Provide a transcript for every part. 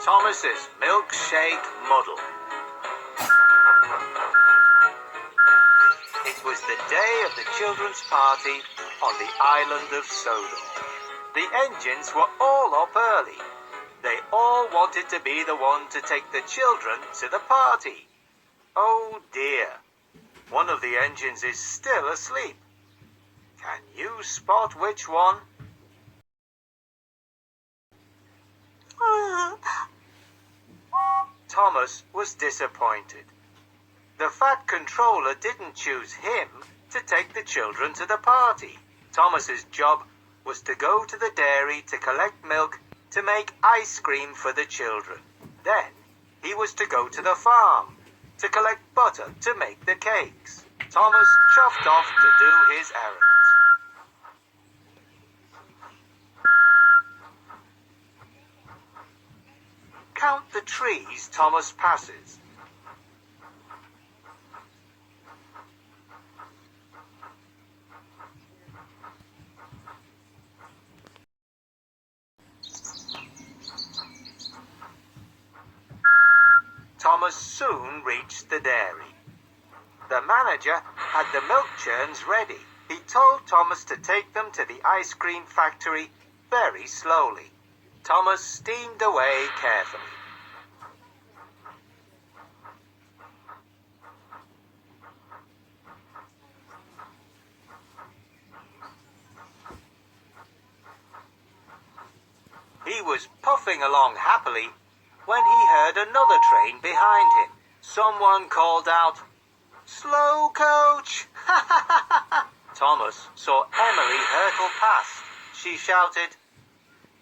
Thomas's Milkshake Muddle. It was the day of the children's party on the island of Sodor. The engines were all up early. They all wanted to be the one to take the children to the party. Oh dear, one of the engines is still asleep. Can you spot which one? Thomas was disappointed. The fat controller didn't choose him to take the children to the party. Thomas's job was to go to the dairy to collect milk to make ice cream for the children. Then he was to go to the farm to collect butter to make the cakes. Thomas chuffed off to do his errands. Count the trees Thomas passes. Thomas soon reached the dairy. The manager had the milk churns ready. He told Thomas to take them to the ice cream factory very slowly. Thomas steamed away carefully. He was puffing along happily when he heard another train behind him. Someone called out, "Slow, coach!" Thomas saw Emily hurtle past. She shouted,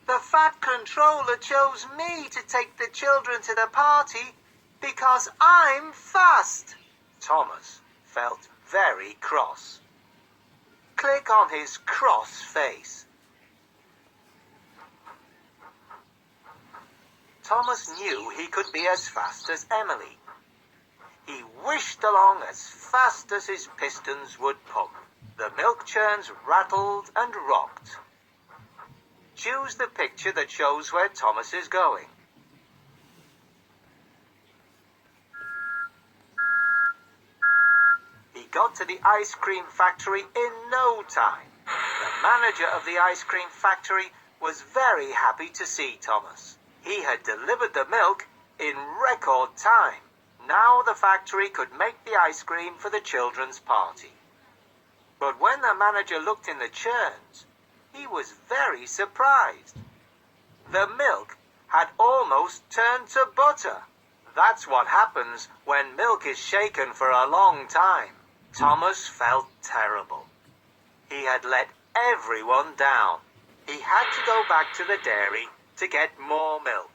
"The fat controller chose me to take the children to the party because I'm fast." Thomas felt very cross. Click on his cross face. Thomas knew he could be as fast as Emily. He wished along as fast as his pistons would pump. The milk churns rattled and rocked. Choose the picture that shows where Thomas is going. He got to the ice cream factory in no time. The manager of the ice cream factory was very happy to see Thomas. He had delivered the milk in record time. Now the factory could make the ice cream for the children's party. But when the manager looked in the churns, he was very surprised. The milk had almost turned to butter. That's what happens when milk is shaken for a long time. Thomas felt terrible. He had let everyone down. He had to go back to the dairy to get more milk.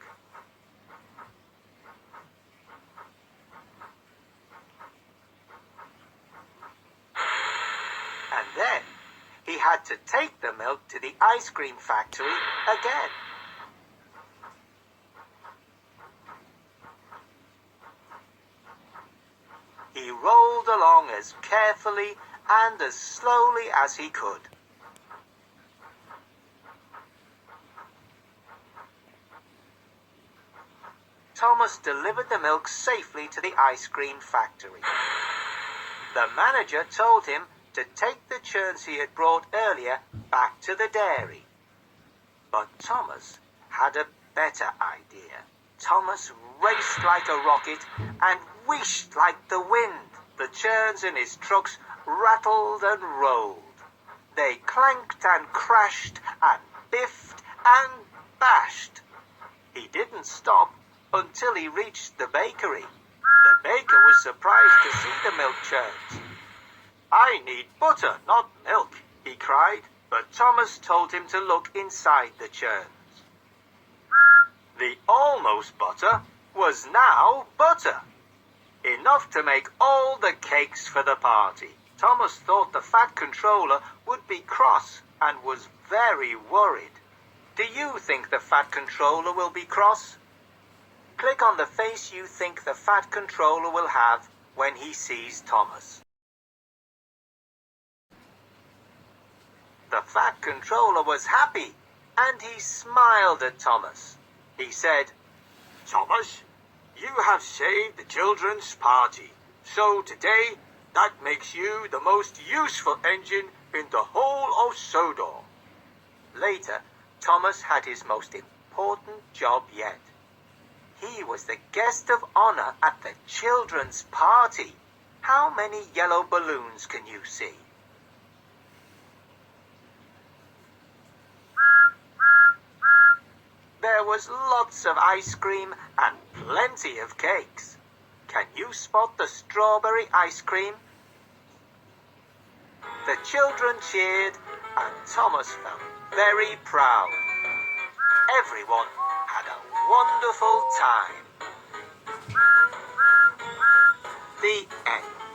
And then he had to take the milk to the ice cream factory again. He rolled along as carefully and as slowly as he could. Thomas delivered the milk safely to the ice cream factory. The manager told him to take the churns he had brought earlier back to the dairy. But Thomas had a better idea. Thomas raced like a rocket and whished like the wind. The churns in his trucks rattled and rolled. They clanked and crashed and biffed and bashed. He didn't stop until he reached the bakery. The baker was surprised to see the milk churns. "I need butter, not milk," he cried, but Thomas told him to look inside the churns. The almost butter was now butter, enough to make all the cakes for the party. Thomas thought the fat controller would be cross and was very worried. Do you think the fat controller will be cross? Click on the face you think the fat controller will have when he sees Thomas. The fat controller was happy, and he smiled at Thomas. He said, Thomas, you have saved the children's party. So today, that makes you the most useful engine in the whole of Sodor. Later, Thomas had his most important job yet. He was the guest of honor at the children's party. How many yellow balloons can you see? There was lots of ice cream and plenty of cakes. Can you spot the strawberry ice cream? The children cheered and Thomas felt very proud. Everyone had a wonderful time. The end.